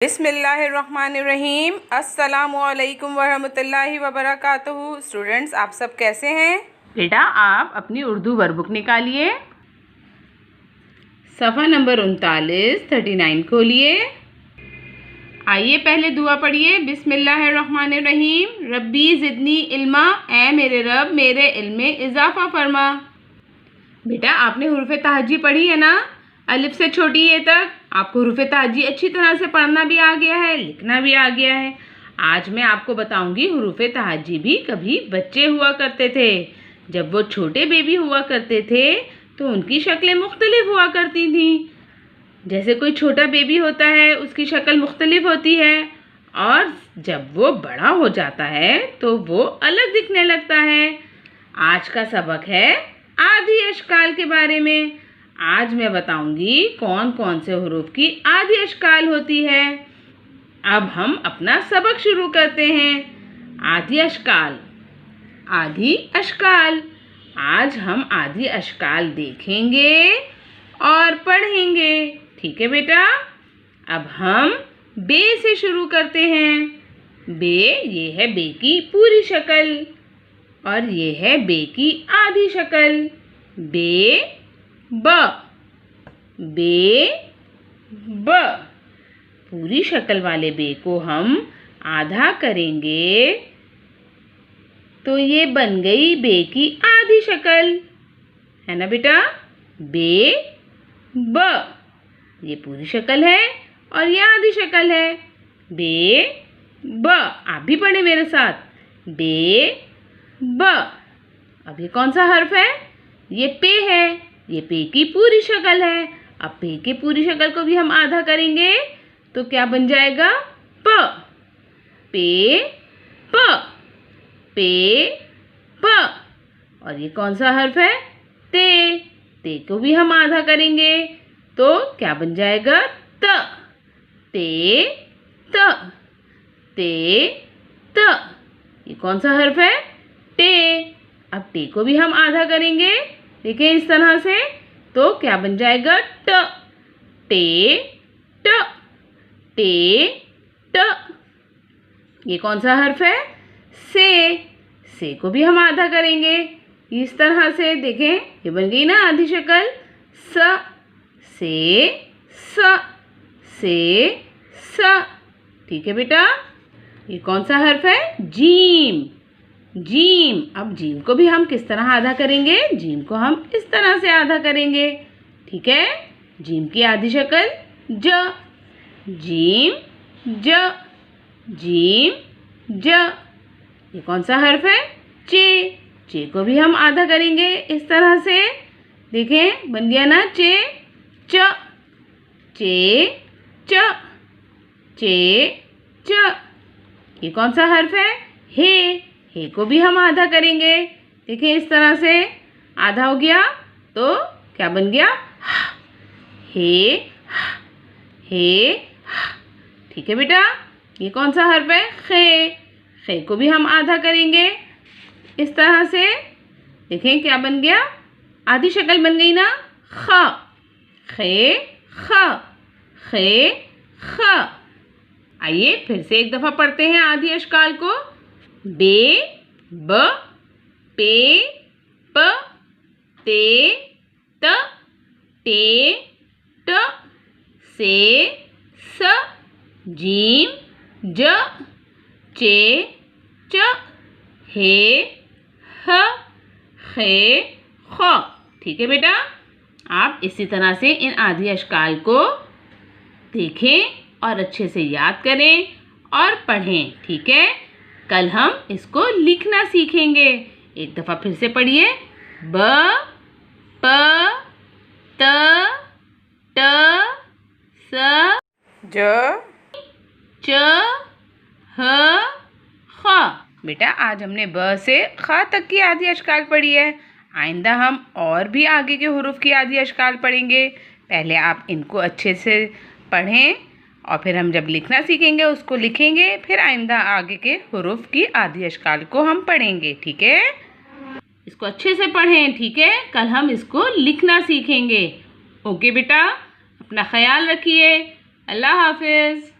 बिस्मिल्लाहिर्रहमानिर्रहीम। अस्सलामुअलैकुम वरहमतुल्लाहि वबरकातुहू। स्टूडेंट्स, आप सब कैसे हैं? बेटा, आप अपनी उर्दू वर्कबुक निकालिए। सफ़ा नंबर 39 खोलिए। आइए पहले दुआ पढ़िए। बिस्मिल्लाहिर्रहमानिर्रहीम। रब्बी ज़िदनी इल्मा, ए मेरे रब मेरे इल्म में इजाफ़ा फरमा। बेटा, आपने हुरूफ़ तहज्जी पढ़ी है ना? अलिफ से छोटी ए तक आपको हुरूफ़ तहज्जी अच्छी तरह से पढ़ना भी आ गया है, लिखना भी आ गया है। आज मैं आपको बताऊंगी हुरूफ़ तहज्जी भी कभी बच्चे हुआ करते थे। जब वो छोटे बेबी हुआ करते थे तो उनकी शक्लें मुख्तलिफ हुआ करती थी। जैसे कोई छोटा बेबी होता है उसकी शक्ल मुख्तलिफ होती है, और जब वो बड़ा हो जाता है तो वो अलग दिखने लगता है। आज का सबक है आदि अशकाल के बारे में। आज मैं बताऊंगी कौन कौन से हुरूफ की आदि अशकाल होती है। अब हम अपना सबक शुरू करते हैं। आदि अशकाल। आदि अशकाल। आज हम आदि अशकाल देखेंगे और पढ़ेंगे। ठीक है बेटा? अब हम बे से शुरू करते हैं। बे, ये है बे की पूरी शक्ल, और ये है बे की आधी शक्ल। बे ब, बे ब। पूरी शक्ल वाले बे को हम आधा करेंगे तो ये बन गई बे की आधी शक्ल, है ना बेटा? बे ब, ये पूरी शक्ल है और ये आधी शक्ल है। बे ब। आप भी पढ़े मेरे साथ। बे ब। अब ये कौन सा हर्फ है? ये पे है। ये पे की पूरी शक्ल है। अब पे की पूरी शक्ल को भी हम आधा करेंगे तो क्या बन जाएगा? प। पे प। पे प। और ये कौन सा हर्फ है? ते। ते को भी हम आधा करेंगे तो क्या बन जाएगा? त। ते त। ते त। ये कौन सा हर्फ है? टे। अब टे को भी हम आधा करेंगे, देखिए इस तरह से, तो क्या बन जाएगा? ट। टे ट। टे ट। ये कौन सा हर्फ है? से। से को भी हम आधा करेंगे इस तरह से, देखें ये बन गई ना आधी शक्ल। स। से स। से स। ठीक है बेटा? ये कौन सा हर्फ है? जीम। जीम। अब जीम को भी हम किस तरह आधा करेंगे? जीम को हम इस तरह से आधा करेंगे। ठीक है? जीम की आधी शक्ल ज। जीम ज। जीम ज। ये कौन सा हर्फ है? चे। चे को भी हम आधा करेंगे इस तरह से, देखें बन गया ना चे। च। चे च। चे च। ये कौन सा हर्फ है? हे। हे को भी हम आधा करेंगे, देखिए इस तरह से आधा हो गया तो क्या बन गया? हे। हे। ठीक है बेटा? ये कौन सा हर्फ है? खे। खे को भी हम आधा करेंगे इस तरह से, देखें क्या बन गया? आधी शक्ल बन गई ना। ख। खे ख। खे ख। आइए फिर से एक दफ़ा पढ़ते हैं आदि अशकाल को। बे ब। पे प। ते त। टे ट। से स। जीम ज। चे च। हे ह। खे ख। ठीक है बेटा? आप इसी तरह से इन आदि अशकाल को देखें और अच्छे से याद करें और पढ़ें। ठीक है? कल हम इसको लिखना सीखेंगे। एक दफ़ा फिर से पढ़िए। ब प त ट स ज च ह ख। बेटा, आज हमने ब से ख तक की आदि अशकाल पढ़ी है। आइंदा हम और भी आगे के हुरूफ की आदि अशकाल पढ़ेंगे। पहले आप इनको अच्छे से पढ़ें और फिर हम जब लिखना सीखेंगे उसको लिखेंगे, फिर आइंदा आगे के हुरूफ की आदि अशकाल को हम पढ़ेंगे। ठीक है? इसको अच्छे से पढ़ें। ठीक है? कल हम इसको लिखना सीखेंगे। ओके बेटा? अपना ख्याल रखिए। अल्लाह हाफिज़।